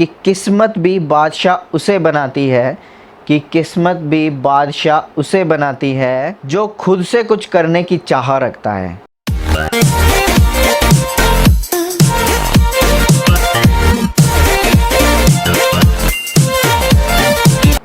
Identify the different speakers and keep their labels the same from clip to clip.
Speaker 1: कि किस्मत भी बादशाह उसे बनाती है, कि किस्मत भी बादशाह उसे बनाती है जो खुद से कुछ करने की चाह रखता है।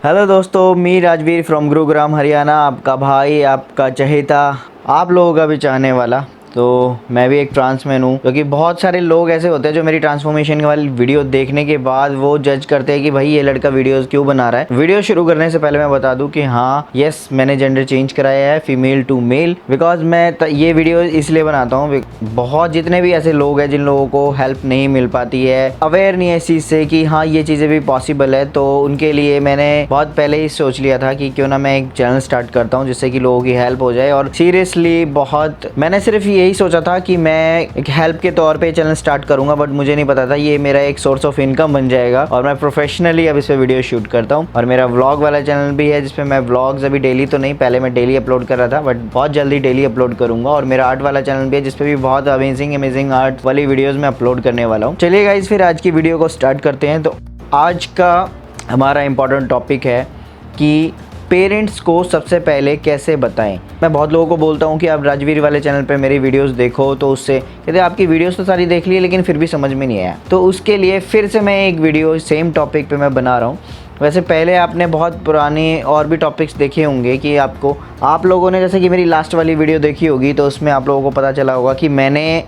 Speaker 1: हेलो दोस्तों, मी राजवीर फ्रॉम गुरुग्राम हरियाणा, आपका भाई, आपका चहेता, आप लोगों का भी चाहने वाला। तो मैं भी एक ट्रांसमैन हूँ, क्योंकि बहुत सारे लोग ऐसे होते हैं जो मेरी ट्रांसफॉर्मेशन वाली वीडियो देखने के बाद वो जज करते हैं कि भाई ये लड़का वीडियोस क्यों बना रहा है। वीडियो शुरू करने से पहले मैं बता दूं कि हाँ, यस, मैंने जेंडर चेंज कराया है, फीमेल टू मेल। बिकॉज मैं ये वीडियो इसलिए बनाता हूँ, बहुत जितने भी ऐसे लोग हैं जिन लोगों को हेल्प नहीं मिल पाती है, अवेयर नहीं है इस चीज़ से कि हाँ ये चीज़ें भी पॉसिबल है, तो उनके लिए मैंने बहुत पहले ही सोच लिया था कि क्यों ना मैं एक चैनल स्टार्ट करता हूँ जिससे कि लोगों की हेल्प हो जाए। और सीरियसली बहुत मैंने सिर्फ यही सोचा था कि मैं एक हेल्प के तौर पे चैनल स्टार्ट करूंगा, बट मुझे नहीं पता था ये मेरा एक सोर्स ऑफ इनकम बन जाएगा। और मैं प्रोफेशनली अब इस पे वीडियो शूट करता हूँ, और मेरा व्लॉग वाला चैनल भी है जिसपे मैं व्लॉग्स अभी डेली तो नहीं, पहले मैं डेली अपलोड कर रहा था, बट बहुत जल्दी डेली अपलोड करूंगा। और मेरा आर्ट वाला चैनल भी है जिसपे भी बहुत अमेजिंग आर्ट वाली वीडियोज़ मैं अपलोड करने वाला हूँ। चलिए गाइस, फिर आज की वीडियो को स्टार्ट करते हैं। तो आज का हमारा इंपॉर्टेंट टॉपिक है कि पेरेंट्स को सबसे पहले कैसे बताएं। मैं बहुत लोगों को बोलता हूं कि आप राजवीर वाले चैनल पे मेरी वीडियोस देखो, तो उससे कहते आपकी वीडियोस तो सारी देख ली लेकिन फिर भी समझ में नहीं आया। तो उसके लिए फिर से मैं एक वीडियो सेम टॉपिक पे मैं बना रहा हूं। वैसे पहले आपने बहुत पुराने और भी टॉपिक्स देखे होंगे कि आप लोगों ने जैसे कि मेरी लास्ट वाली वीडियो देखी होगी, तो उसमें आप लोगों को पता चला होगा कि मैंने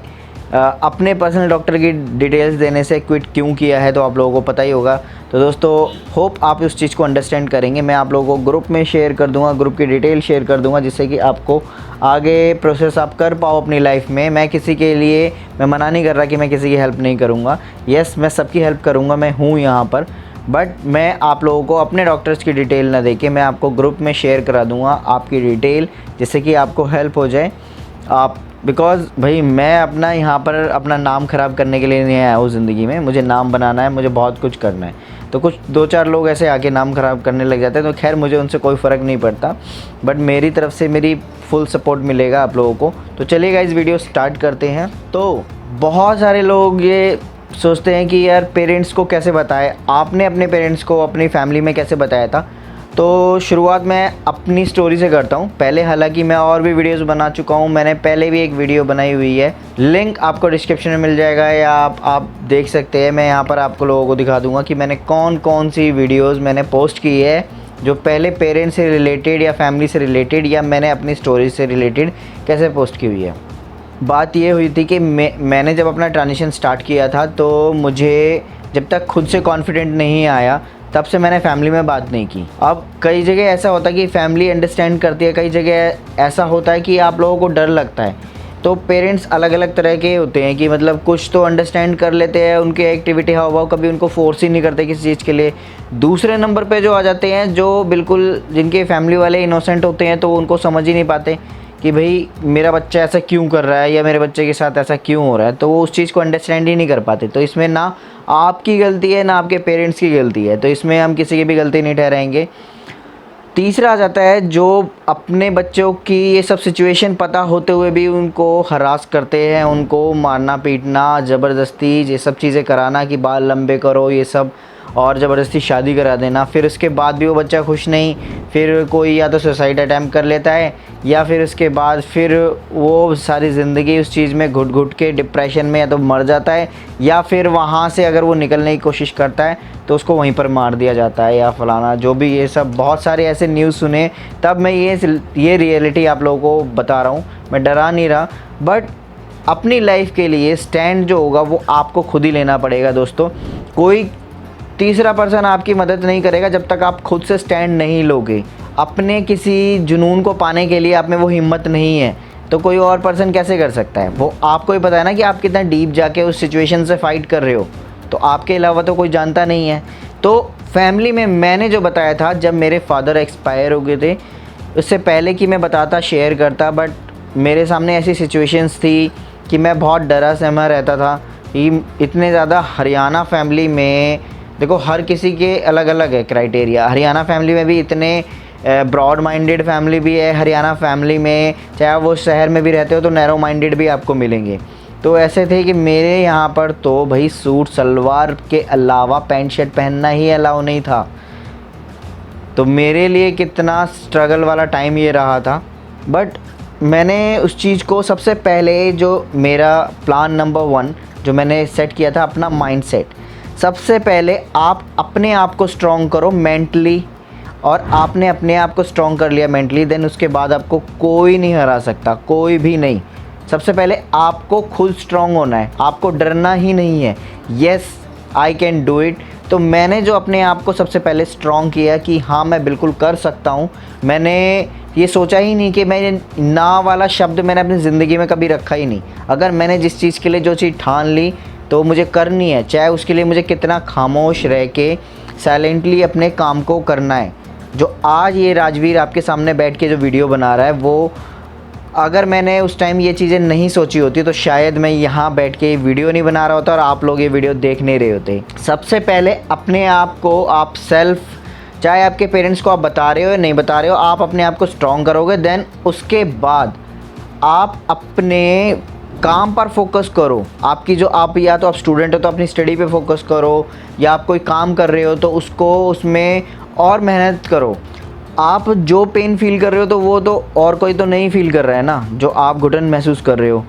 Speaker 1: अपने पर्सनल डॉक्टर की डिटेल्स देने से क्विट क्यों किया है, तो आप लोगों को पता ही होगा। तो दोस्तों, होप आप उस चीज़ को अंडरस्टैंड करेंगे। मैं आप लोगों को ग्रुप में शेयर कर दूंगा, ग्रुप की डिटेल शेयर कर दूंगा, जिससे कि आपको आगे प्रोसेस आप कर पाओ अपनी लाइफ में। मैं किसी के लिए मैं मना नहीं कर रहा कि मैं किसी की हेल्प नहीं करूँगा। यस, मैं सबकी हेल्प करूँगा, मैं हूँ यहाँ पर, बट मैं आप लोगों को अपने डॉक्टर्स की डिटेल ना देके मैं आपको ग्रुप में शेयर करा दूँगा आपकी डिटेल, जिससे कि आपको हेल्प हो जाए। आप बिकॉज़ भाई मैं अपना यहाँ पर अपना नाम ख़राब करने के लिए नहीं आया हूँ ज़िंदगी में। मुझे नाम बनाना है, मुझे बहुत कुछ करना है। तो कुछ 2-4 लोग ऐसे आके नाम ख़राब करने लग जाते हैं, तो खैर मुझे उनसे कोई फ़र्क नहीं पड़ता, बट मेरी तरफ से मेरी फुल सपोर्ट मिलेगा आप लोगों को। तो चलिए गाइस, वीडियो स्टार्ट करते हैं। तो बहुत सारे लोग ये सोचते हैं कि यार पेरेंट्स को कैसे बताएं, आपने अपने पेरेंट्स को अपनी फैमिली में कैसे बताया था। तो शुरुआत मैं अपनी स्टोरी से करता हूँ। पहले हालांकि मैं और भी वीडियोस बना चुका हूँ, मैंने पहले भी एक वीडियो बनाई हुई है, लिंक आपको डिस्क्रिप्शन में मिल जाएगा, या आप देख सकते हैं। मैं यहाँ पर आपको लोगों को दिखा दूँगा कि मैंने कौन सी वीडियोज़ मैंने पोस्ट की है, जो पहले पेरेंट्स से रिलेटेड या फैमिली से रिलेटेड या मैंने अपनी स्टोरी से रिलेटेड कैसे पोस्ट की हुई है। बात ये हुई थी कि मैंने जब अपना ट्रांजिशन स्टार्ट किया था, तो मुझे जब तक खुद से कॉन्फिडेंट नहीं आया तब से मैंने फैमिली में बात नहीं की। अब कई जगह ऐसा होता है कि फैमिली अंडरस्टैंड करती है, कई जगह ऐसा होता है कि आप लोगों को डर लगता है। तो पेरेंट्स अलग अलग तरह के होते हैं कि मतलब कुछ तो अंडरस्टैंड कर लेते हैं, उनके एक्टिविटी हाव भाव कभी उनको फोर्स ही नहीं करते किसी चीज़ के लिए। दूसरे नंबर पे जो आ जाते हैं, जो बिल्कुल जिनके फैमिली वाले इनोसेंट होते हैं, तो उनको समझ ही नहीं पाते कि भाई मेरा बच्चा ऐसा क्यों कर रहा है या मेरे बच्चे के साथ ऐसा क्यों हो रहा है, तो वो उस चीज़ को अंडरस्टैंड ही नहीं कर पाते। तो इसमें ना आपकी गलती है ना आपके पेरेंट्स की गलती है, तो इसमें हम किसी की भी गलती नहीं ठहराएंगे। तीसरा आ जाता है जो अपने बच्चों की ये सब सिचुएशन पता होते हुए भी उनको हरास करते हैं, उनको मारना पीटना, ज़बरदस्ती ये सब चीज़ें कराना कि बाल लंबे करो ये सब, और ज़बरदस्ती शादी करा देना। फिर उसके बाद भी वो बच्चा खुश नहीं, फिर कोई या तो सुसाइड अटैम्प्ट कर लेता है, या फिर उसके बाद फिर वो सारी ज़िंदगी उस चीज़ में घुट घुट के डिप्रेशन में या तो मर जाता है, या फिर वहाँ से अगर वो निकलने की कोशिश करता है तो उसको वहीं पर मार दिया जाता है या फलाना जो भी। ये सब बहुत सारे ऐसे न्यूज़ सुने, तब मैं ये रियलिटी आप लोगों को बता रहा हूँ। मैं डरा नहीं रहा, बट अपनी लाइफ के लिए स्टैंड जो होगा वो आपको खुद ही लेना पड़ेगा दोस्तों। कोई तीसरा पर्सन आपकी मदद नहीं करेगा जब तक आप खुद से स्टैंड नहीं लोगे। अपने किसी जुनून को पाने के लिए आप में वो हिम्मत नहीं है, तो कोई और पर्सन कैसे कर सकता है। वो आपको ही पता है ना कि आप कितना डीप जाके उस सिचुएशन से फ़ाइट कर रहे हो, तो आपके अलावा तो कोई जानता नहीं है। तो फैमिली में मैंने जो बताया था, जब मेरे फादर एक्सपायर हो गए थे, उससे पहले कि मैं बताता शेयर करता, बट मेरे सामने ऐसी सिचुएशंस थी कि मैं बहुत डरा सहमा रहता था कि इतने ज़्यादा हरियाणा फैमिली में, देखो हर किसी के अलग अलग है क्राइटेरिया। हरियाणा फैमिली में भी इतने ब्रॉड माइंडेड फैमिली भी है हरियाणा फैमिली में, चाहे वो शहर में भी रहते हो तो नैरो माइंडेड भी आपको मिलेंगे। तो ऐसे थे कि मेरे यहाँ पर तो भाई सूट सलवार के अलावा पैंट शर्ट पहनना ही अलाउ नहीं था। तो मेरे लिए कितना स्ट्रगल वाला टाइम ये रहा था। बट मैंने उस चीज़ को सबसे पहले, जो मेरा प्लान नंबर 1 जो मैंने सेट किया था, अपना माइंडसेट। सबसे पहले आप अपने आप को स्ट्रॉन्ग करो मेंटली, और आपने अपने आप को स्ट्रॉन्ग कर लिया मेंटली, देन उसके बाद आपको कोई नहीं हरा सकता, कोई भी नहीं। सबसे पहले आपको खुद स्ट्रॉन्ग होना है, आपको डरना ही नहीं है। Yes I can do it. तो मैंने जो अपने आप को सबसे पहले स्ट्रॉन्ग किया कि हाँ मैं बिल्कुल कर सकता हूँ। मैंने ये सोचा ही नहीं कि मैं ना वाला शब्द मैंने अपनी ज़िंदगी में कभी रखा ही नहीं। अगर मैंने जिस चीज़ के लिए जो चीज़ ठान ली तो मुझे करनी है, चाहे उसके लिए मुझे कितना खामोश रह के साइलेंटली अपने काम को करना है। जो आज ये राजवीर आपके सामने बैठ के जो वीडियो बना रहा है, वो अगर मैंने उस टाइम ये चीज़ें नहीं सोची होती तो शायद मैं यहाँ बैठ के वीडियो नहीं बना रहा होता और आप लोग ये वीडियो देख नहीं रहे होते। सबसे पहले अपने आप को आप सेल्फ, चाहे आपके पेरेंट्स को आप बता रहे हो या नहीं बता रहे हो, आप अपने आप को स्ट्रॉन्ग करोगे। देन उसके बाद आप अपने काम पर फोकस करो। आपकी जो आप या तो आप स्टूडेंट हो तो अपनी स्टडी पे फोकस करो, या आप कोई काम कर रहे हो तो उसमें और मेहनत करो। आप जो पेन फील कर रहे हो तो वो तो और कोई तो नहीं फील कर रहा है ना, जो आप घुटन महसूस कर रहे हो।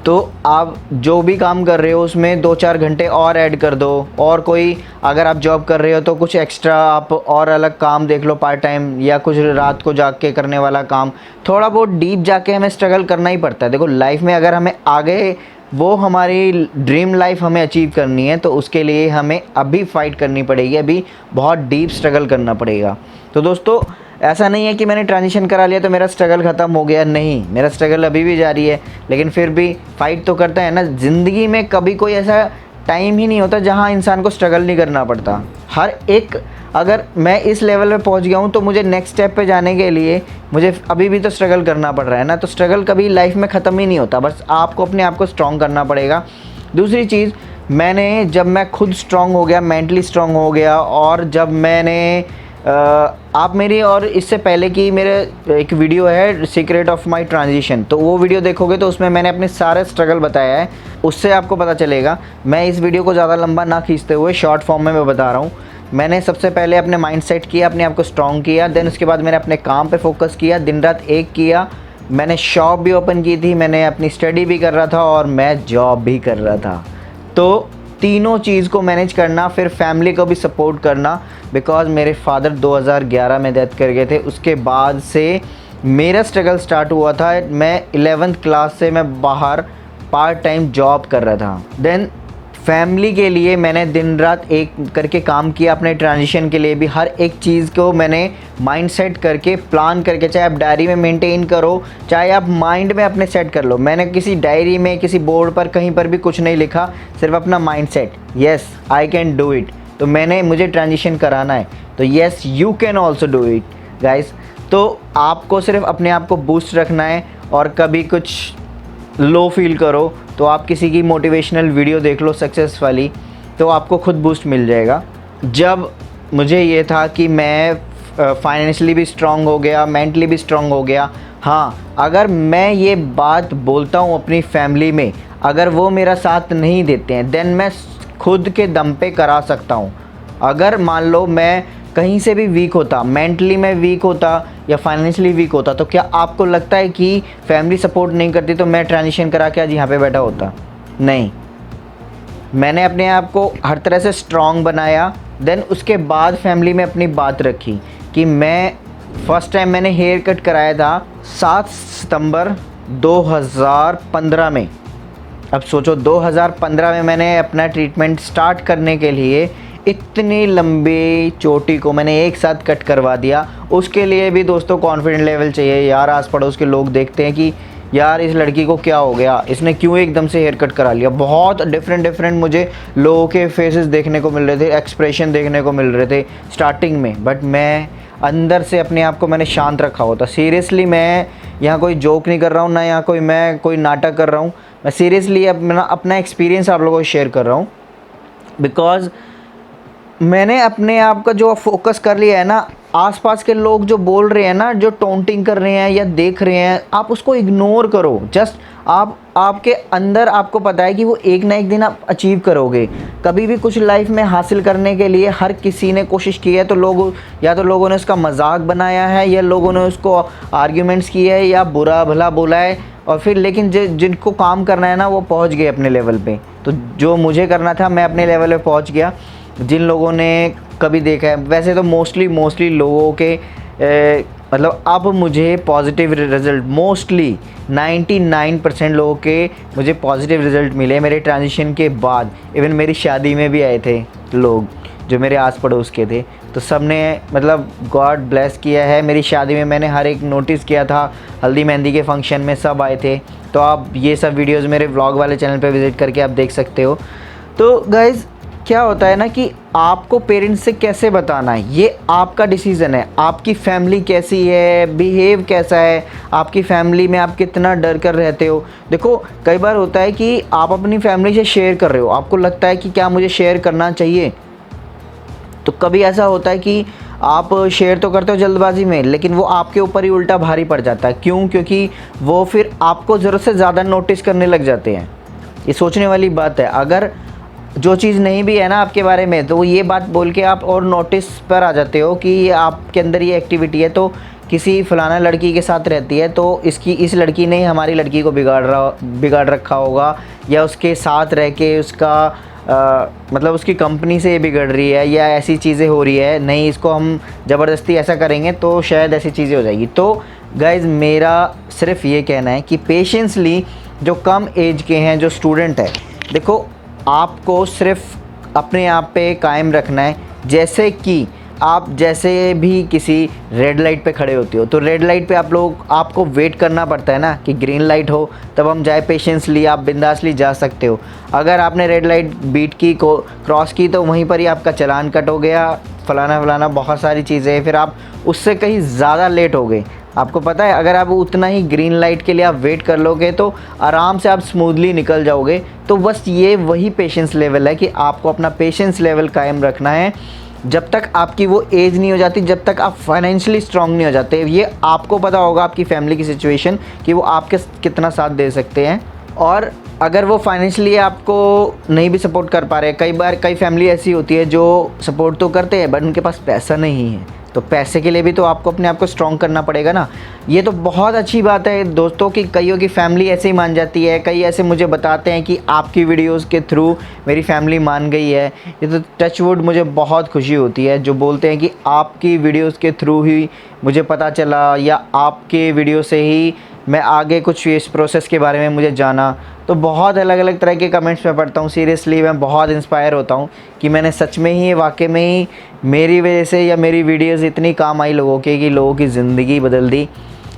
Speaker 1: तो आप जो भी काम कर रहे हो उसमें 2-4 घंटे और ऐड कर दो। और कोई अगर आप जॉब कर रहे हो तो कुछ एक्स्ट्रा आप और अलग काम देख लो पार्ट टाइम, या कुछ रात को जाग के करने वाला काम। थोड़ा बहुत डीप जाके हमें स्ट्रगल करना ही पड़ता है। देखो लाइफ में अगर हमें आगे वो हमारी ड्रीम लाइफ हमें अचीव करनी है तो उसके लिए हमें अभी फाइट करनी पड़ेगी, अभी बहुत डीप स्ट्रगल करना पड़ेगा। तो दोस्तों ऐसा नहीं है कि मैंने ट्रांजिशन करा लिया तो मेरा स्ट्रगल ख़त्म हो गया, नहीं, मेरा स्ट्रगल अभी भी जारी है। लेकिन फिर भी फाइट तो करता है ना। ज़िंदगी में कभी कोई ऐसा टाइम ही नहीं होता जहाँ इंसान को स्ट्रगल नहीं करना पड़ता। हर एक, अगर मैं इस लेवल पे पहुँच गया हूँ तो मुझे नेक्स्ट स्टेप पे जाने के लिए मुझे अभी भी तो स्ट्रगल करना पड़ रहा है ना। तो स्ट्रगल कभी लाइफ में ख़त्म ही नहीं होता, बस आपको अपने आप को स्ट्रॉन्ग करना पड़ेगा। दूसरी चीज़, जब मैं खुद स्ट्रॉन्ग हो गया, मेंटली स्ट्रॉन्ग हो गया, और जब मैंने आप मेरी, और इससे पहले कि मेरे एक वीडियो है सीक्रेट ऑफ माय ट्रांजिशन, तो वो वीडियो देखोगे तो उसमें मैंने अपने सारे स्ट्रगल बताया है, उससे आपको पता चलेगा। मैं इस वीडियो को ज़्यादा लंबा ना खींचते हुए शॉर्ट फॉर्म में मैं बता रहा हूँ। मैंने सबसे पहले अपने माइंड सेट किया, अपने आप को स्ट्रॉन्ग किया। देन उसके बाद मैंने अपने काम पे फोकस किया, दिन रात एक किया। मैंने शॉप भी ओपन की थी, मैंने अपनी स्टडी भी कर रहा था, और मैं जॉब भी कर रहा था। तो तीनों चीज़ को मैनेज करना, फिर फैमिली को भी सपोर्ट करना, बिकॉज़ मेरे फादर 2011 में डेथ कर गए थे। उसके बाद से मेरा स्ट्रगल स्टार्ट हुआ था। मैं 11th क्लास से मैं बाहर पार्ट टाइम जॉब कर रहा था। देन फैमिली के लिए मैंने दिन रात एक करके काम किया। अपने ट्रांजिशन के लिए भी हर एक चीज़ को मैंने माइंड सेट करके, प्लान करके, चाहे आप डायरी में मेंटेन करो, चाहे आप माइंड में अपने सेट कर लो। मैंने किसी डायरी में, किसी बोर्ड पर, कहीं पर भी कुछ नहीं लिखा, सिर्फ अपना mind set, yes I can do it. तो मुझे ट्रांजिशन कराना है, तो yes you can also do it guys. तो आपको सिर्फ अपने आप को बूस्ट रखना है, और कभी कुछ लो फील करो तो आप किसी की मोटिवेशनल वीडियो देख लो सक्सेस वाली, तो आपको खुद बूस्ट मिल जाएगा। जब मुझे ये था कि मैं फाइनेंशियली भी स्ट्रॉन्ग हो गया, मेंटली भी स्ट्रॉन्ग हो गया। हाँ, अगर मैं ये बात बोलता हूँ अपनी फैमिली में, अगर वो मेरा साथ नहीं देते हैं, देन मैं खुद के दम पे करा सकता हूँ। अगर मान लो मैं कहीं से भी वीक होता, मेंटली मैं वीक होता या फाइनेंशियली वीक होता, तो क्या आपको लगता है कि फैमिली सपोर्ट नहीं करती तो मैं ट्रांजिशन करा के आज यहाँ पे बैठा होता? नहीं, मैंने अपने आप को हर तरह से स्ट्रॉन्ग बनाया। देन उसके बाद फैमिली में अपनी बात रखी कि मैं फर्स्ट टाइम मैंने हेयर कट कराया था 7 सितंबर 2015 में। अब सोचो 2015 में मैंने अपना ट्रीटमेंट स्टार्ट करने के लिए इतनी लंबी चोटी को मैंने एक साथ कट करवा दिया। उसके लिए भी दोस्तों कॉन्फिडेंट लेवल चाहिए यार। आस पड़ोस के लोग देखते हैं कि यार इस लड़की को क्या हो गया, इसने क्यों एकदम से हेयर कट करा लिया। बहुत डिफरेंट मुझे लोगों के फेसेस देखने को मिल रहे थे, एक्सप्रेशन देखने को मिल रहे थे स्टार्टिंग में, बट मैं अंदर से अपने आप को मैंने शांत रखा होता। सीरियसली मैं यहाँ कोई जोक नहीं कर रहा हूँ, ना यहाँ मैं कोई नाटक कर रहा हूँ। मैं सीरियसली अपना एक्सपीरियंस आप लोगों को शेयर कर रहा हूँ, बिकॉज़ मैंने अपने आप का जो फोकस कर लिया है ना, आसपास के लोग जो बोल रहे हैं ना, जो टोंटिंग कर रहे हैं या देख रहे हैं, आप उसको इग्नोर करो। जस्ट आपके अंदर आपको पता है कि वो एक ना एक दिन आप अचीव करोगे। कभी भी कुछ लाइफ में हासिल करने के लिए हर किसी ने कोशिश की है, तो लोगों ने उसका मजाक बनाया है, या लोगों ने उसको आर्ग्यूमेंट्स किए है, या बुरा भला बोला है, और फिर लेकिन जिनको काम करना है ना, वो पहुंच गए अपने लेवल पे। तो जो मुझे करना था, मैं अपने लेवल पे पहुंच गया। जिन लोगों ने कभी देखा है, वैसे तो मोस्टली लोगों के मतलब अब मुझे पॉजिटिव रिज़ल्ट, मोस्टली 99% लोगों के मुझे पॉजिटिव रिज़ल्ट मिले मेरे ट्रांजिशन के बाद। इवन मेरी शादी में भी आए थे लोग जो मेरे आस पड़ोस के थे, तो सब ने मतलब गॉड ब्लेस किया है। मेरी शादी में मैंने हर एक नोटिस किया था, हल्दी मेहंदी के फंक्शन में सब आए थे। तो आप ये सब वीडियोज़ मेरे व्लॉग वाले चैनल पे विज़िट करके आप देख सकते हो। तो गाइज़ क्या होता है ना कि आपको पेरेंट्स से कैसे बताना है, ये आपका डिसीज़न है। आपकी फैमिली कैसी है, बिहेव कैसा है, आपकी फैमिली में आप कितना डर कर रहते हो। देखो कई बार होता है कि आप अपनी फैमिली से शेयर कर रहे हो, आपको लगता है कि क्या मुझे शेयर करना चाहिए, तो कभी ऐसा होता है कि आप शेयर तो करते हो जल्दबाजी में, लेकिन वो आपके ऊपर ही उल्टा भारी पड़ जाता है। क्यों? क्योंकि वो फिर आपको ज़रूरत से ज़्यादा नोटिस करने लग जाते हैं। ये सोचने वाली बात है। अगर जो चीज़ नहीं भी है ना आपके बारे में, तो ये बात बोल के आप और नोटिस पर आ जाते हो कि ये आपके अंदर ये एक्टिविटी है, तो किसी फलाना लड़की के साथ रहती है, तो इस लड़की ने हमारी लड़की को बिगाड़ रखा होगा, या उसके साथ रह के उसका मतलब उसकी कंपनी से ये बिगड़ रही है, या ऐसी चीज़ें हो रही है, नहीं इसको हम ज़बरदस्ती ऐसा करेंगे तो शायद ऐसी चीज़ें हो जाएगी। तो गाइज़ मेरा सिर्फ ये कहना है कि पेशेंसली जो कम एज के हैं, जो स्टूडेंट है, देखो आपको सिर्फ अपने आप पे कायम रखना है। जैसे कि आप जैसे भी किसी रेड लाइट पे खड़े होते हो, तो रेड लाइट पे आपको वेट करना पड़ता है ना कि ग्रीन लाइट हो तब हम जाए। पेशेंसली आप बिंदासली जा सकते हो। अगर आपने रेड लाइट बीट की को क्रॉस की, तो वहीं पर ही आपका चालान कट हो गया, फलाना बहुत सारी चीज़ें, फिर आप उससे कहीं ज़्यादा लेट हो गए। आपको पता है अगर आप उतना ही ग्रीन लाइट के लिए आप वेट कर लोगे तो आराम से आप स्मूथली निकल जाओगे। तो बस ये वही पेशेंस लेवल है कि आपको अपना पेशेंस लेवल कायम रखना है जब तक आपकी वो एज नहीं हो जाती, जब तक आप फाइनेंशियली स्ट्रांग नहीं हो जाते। ये आपको पता होगा आपकी फैमिली की सिचुएशन कि वो आपके कितना साथ दे सकते हैं, और अगर वो फाइनेंशियली आपको नहीं भी सपोर्ट कर पा रहे। कई फैमिली ऐसी होती है जो सपोर्ट तो करते हैं बट उनके पास पैसा नहीं है, तो पैसे के लिए भी तो आपको अपने आप को स्ट्रॉन्ग करना पड़ेगा ना। ये तो बहुत अच्छी बात है दोस्तों कि कईयों की फैमिली ऐसे ही मान जाती है। कई ऐसे मुझे बताते हैं कि आपकी वीडियोस के थ्रू मेरी फैमिली मान गई है। ये तो टच वुड, मुझे बहुत खुशी होती है जो बोलते हैं कि आपकी वीडियोस के थ्रू ही मुझे पता चला, या आपके वीडियो से ही मैं आगे कुछ इस प्रोसेस के बारे में मुझे जाना। तो बहुत अलग अलग तरह के कमेंट्स मैं पढ़ता हूँ। सीरियसली मैं बहुत इंस्पायर होता हूँ कि मैंने सच में ही वाकई में ही मेरी वजह से या मेरी वीडियोस इतनी काम आई लोगों के कि लोगों की ज़िंदगी बदल दी।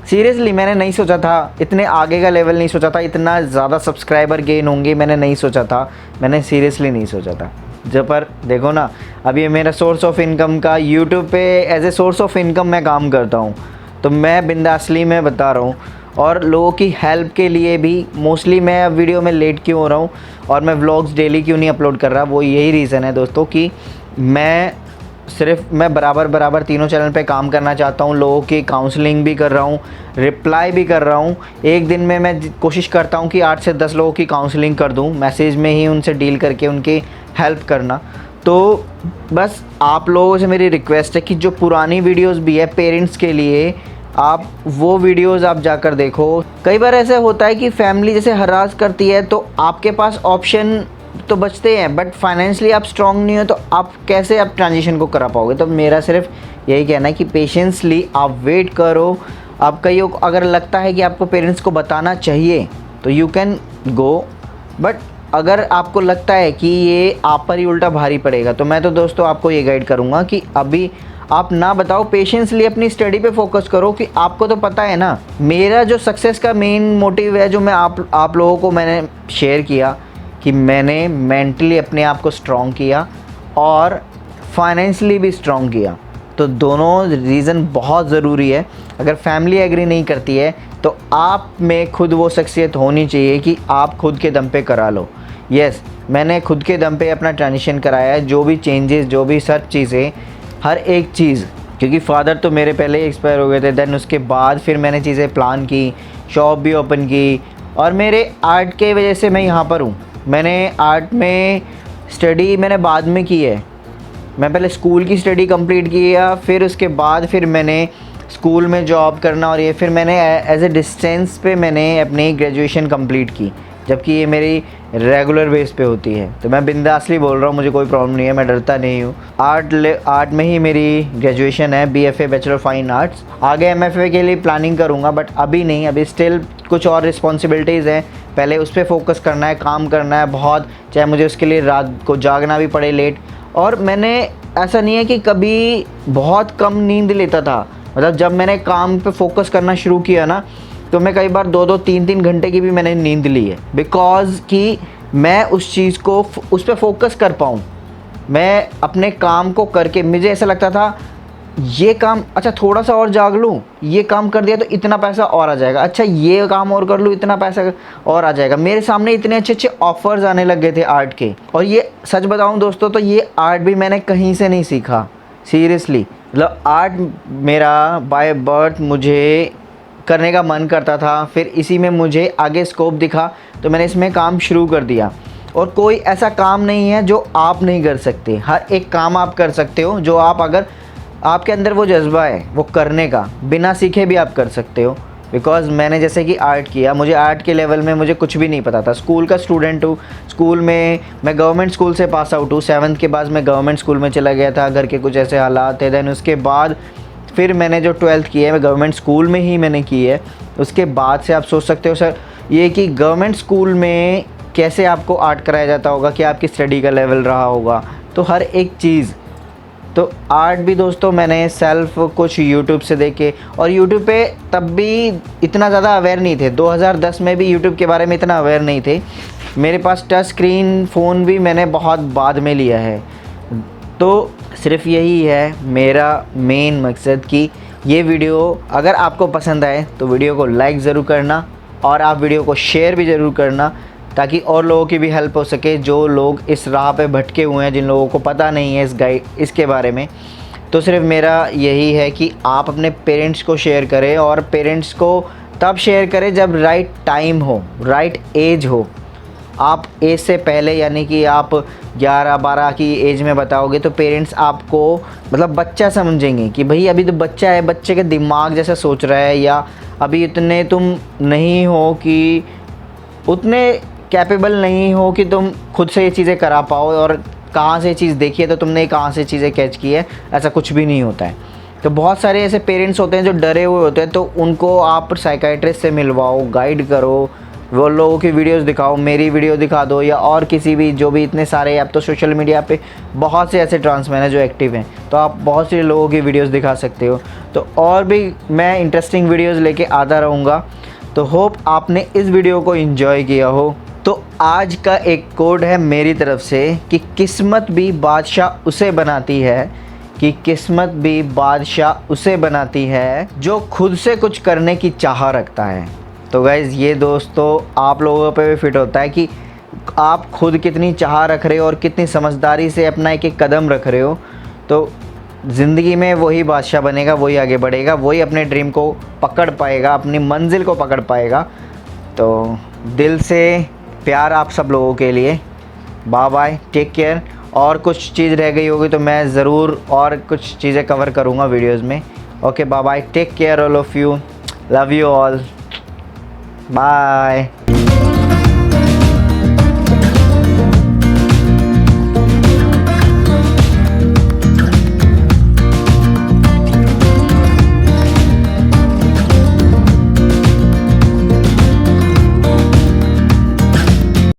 Speaker 1: सीरियसली मैंने नहीं सोचा था, इतने आगे का लेवल नहीं सोचा था, इतना ज़्यादा सब्सक्राइबर गेन होंगे मैंने नहीं सोचा था। मैंने सीरियसली नहीं सोचा था। जब पर देखो ना, अब ये मेरा सोर्स ऑफ इनकम का यूट्यूब पे as a source of income मैं काम करता हूँ, तो मैं बिंदासली में बता रहा हूँ। और लोगों की हेल्प के लिए भी मोस्टली मैं अब वीडियो में लेट क्यों हो रहा हूँ और मैं व्लॉग्स डेली क्यों नहीं अपलोड कर रहा, वो यही रीज़न है दोस्तों कि मैं बराबर तीनों चैनल पे काम करना चाहता हूँ। लोगों की काउंसलिंग भी कर रहा हूँ, रिप्लाई भी कर रहा हूँ। एक दिन में मैं कोशिश करता हूँ कि 8 से 10 लोगों की काउंसलिंग कर दूँ, मैसेज में ही उनसे डील करके उनकी हेल्प करना। तो बस आप लोगों से मेरी रिक्वेस्ट है कि जो पुरानी वीडियोज़ भी है पेरेंट्स के लिए, आप वो वीडियोस आप जाकर देखो। कई बार ऐसा होता है कि फैमिली जैसे हरास करती है तो आपके पास ऑप्शन तो बचते हैं, बट फाइनेंशियली आप स्ट्रांग नहीं हो तो आप कैसे आप ट्रांजिशन को करा पाओगे। तो मेरा सिर्फ यही कहना है कि पेशेंसली आप वेट करो। आप कईयों को अगर लगता है कि आपको पेरेंट्स को बताना चाहिए तो यू कैन गो, बट अगर आपको लगता है कि ये आप पर ही उल्टा भारी पड़ेगा तो मैं तो दोस्तों आपको ये गाइड करूँगा कि अभी आप ना बताओ, पेशेंसली अपनी स्टडी पे फोकस करो। कि आपको तो पता है ना, मेरा जो सक्सेस का मेन मोटिव है जो मैं आप लोगों को मैंने शेयर किया कि मैंने मेंटली अपने आप को स्ट्रॉन्ग किया और फाइनेंशियली भी स्ट्रॉन्ग किया। तो दोनों रीज़न बहुत ज़रूरी है। अगर फैमिली एग्री नहीं करती है तो आप में खुद वो शख्सियत होनी चाहिए कि आप खुद के दम पे करा लो। यस, मैंने खुद के दम पे अपना ट्रांजिशन कराया है। जो भी चेंजेस, जो भी सब चीज़ें, हर एक चीज़ क्योंकि फादर तो मेरे पहले ही एक्सपायर हो गए थे। देन उसके बाद फिर मैंने चीज़ें प्लान की, शॉप भी ओपन की, और मेरे आर्ट के वजह से मैं यहाँ पर हूँ। मैंने आर्ट में स्टडी मैंने बाद में की है। मैं पहले स्कूल की स्टडी कंप्लीट किया, फिर उसके बाद फिर मैंने स्कूल में जॉब करना, और ये फिर मैंने एज ए डिस्टेंस पे मैंने अपनी ग्रेजुएशन कंप्लीट की, जबकि ये मेरी रेगुलर बेस पे होती है। तो मैं बिंदासली बोल रहा हूँ, मुझे कोई प्रॉब्लम नहीं है, मैं डरता नहीं हूँ। आर्ट में ही मेरी ग्रेजुएशन है, BFA बैचलर फाइन आर्ट्स। आगे MFA के लिए प्लानिंग करूँगा, बट अभी नहीं, अभी स्टिल कुछ और रिस्पॉन्सिबिलिटीज़ हैं। पहले उस पर फोकस करना है, काम करना है बहुत, चाहे मुझे उसके लिए रात को जागना भी पड़े लेट। और मैंने ऐसा नहीं है कि कभी बहुत कम नींद लेता था, मतलब जब मैंने काम पे फोकस करना शुरू किया ना, तो मैं कई बार 2-2 3-3 घंटे की भी मैंने नींद ली है, बिकॉज़ कि मैं उस चीज़ को उस पर फोकस कर पाऊँ। मैं अपने काम को करके, मुझे ऐसा लगता था ये काम, अच्छा थोड़ा सा और जाग लूँ, ये काम कर दिया तो इतना पैसा और आ जाएगा, अच्छा ये काम और कर लूँ, इतना पैसा और आ जाएगा। मेरे सामने इतने अच्छे अच्छे ऑफ़र्स आने लग गए थे आर्ट के। और ये सच बताऊँ दोस्तों, तो ये आर्ट भी मैंने कहीं से नहीं सीखा, सीरियसली। मतलब आर्ट मेरा बाय बर्थ मुझे करने का मन करता था, फिर इसी में मुझे आगे स्कोप दिखा, तो मैंने इसमें काम शुरू कर दिया। और कोई ऐसा काम नहीं है जो आप नहीं कर सकते, हर एक काम आप कर सकते हो, जो आप, अगर आपके अंदर वो जज्बा है वो करने का, बिना सीखे भी आप कर सकते हो। बिकॉज़ मैंने जैसे कि आर्ट किया, मुझे आर्ट के लेवल में मुझे कुछ भी नहीं पता था। स्कूल का स्टूडेंट हूँ, स्कूल में मैं गवर्नमेंट स्कूल से पास आउट हूँ। 7th के बाद मैं गवर्नमेंट स्कूल में चला गया था, घर के कुछ ऐसे हालात थे। देन उसके बाद फिर मैंने जो 12th की है, मैं गवर्नमेंट स्कूल में ही मैंने की है। उसके बाद से आप सोच सकते हो सर, ये कि गवर्नमेंट स्कूल में कैसे आपको आर्ट कराया जाता होगा, कि आपकी स्टडी का लेवल रहा होगा, तो हर एक चीज़। तो आर्ट भी दोस्तों मैंने सेल्फ कुछ यूट्यूब से देखे, और यूट्यूब पे तब भी इतना ज़्यादा अवेयर नहीं थे। 2010 में भी यूट्यूब के बारे में इतना अवेयर नहीं थे। मेरे पास टच स्क्रीन फ़ोन भी मैंने बहुत बाद में लिया है। तो सिर्फ यही है मेरा मेन मकसद कि ये वीडियो अगर आपको पसंद आए तो वीडियो को लाइक ज़रूर करना, और आप वीडियो को शेयर भी ज़रूर करना, ताकि और लोगों की भी हेल्प हो सके, जो लोग इस राह पे भटके हुए हैं, जिन लोगों को पता नहीं है इसके बारे में। तो सिर्फ मेरा यही है कि आप अपने पेरेंट्स को शेयर करें, और पेरेंट्स को तब शेयर करें जब राइट टाइम हो, राइट एज हो। आप एज से पहले, यानी कि आप 11-12 की एज में बताओगे तो पेरेंट्स आपको मतलब बच्चा समझेंगे, कि भाई अभी तो बच्चा है, बच्चे के दिमाग जैसा सोच रहा है, या अभी इतने तुम नहीं हो कि उतने कैपेबल नहीं हो कि तुम खुद से ये चीज़ें करा पाओ, और कहाँ से चीज़ देखी है तो तुमने कहाँ से चीज़ें कैच की है, ऐसा कुछ भी नहीं होता है। तो बहुत सारे ऐसे पेरेंट्स होते हैं जो डरे हुए होते हैं, तो उनको आप साइकाइट्रिस्ट से मिलवाओ, गाइड करो, वो लोगों की वीडियोस दिखाओ, मेरी वीडियो दिखा दो, या और किसी भी, जो भी इतने सारे, अब तो सोशल मीडिया पे बहुत से ऐसे ट्रांसमैन हैं जो एक्टिव हैं, तो आप बहुत से लोगों की वीडियोस दिखा सकते हो। तो और भी मैं इंटरेस्टिंग वीडियोस लेके आता रहूँगा। तो होप आपने इस वीडियो को एंजॉय किया हो। तो आज का एक कोड है मेरी तरफ से कि किस्मत भी बादशाह उसे बनाती है, कि किस्मत भी बादशाह उसे बनाती है जो खुद से कुछ करने की चाह रखता है। तो गाइज़ ये दोस्तों आप लोगों पे भी फिट होता है कि आप खुद कितनी चाह रख रहे हो और कितनी समझदारी से अपना एक एक कदम रख रहे हो। तो ज़िंदगी में वही बादशाह बनेगा, वही आगे बढ़ेगा, वही अपने ड्रीम को पकड़ पाएगा, अपनी मंजिल को पकड़ पाएगा। तो दिल से प्यार आप सब लोगों के लिए। Bye bye, take care. और कुछ चीज़ रह गई होगी तो मैं ज़रूर और कुछ चीज़ें कवर करूँगा वीडियोज़ में। Okay bye bye, take care all of you, love you all, bye.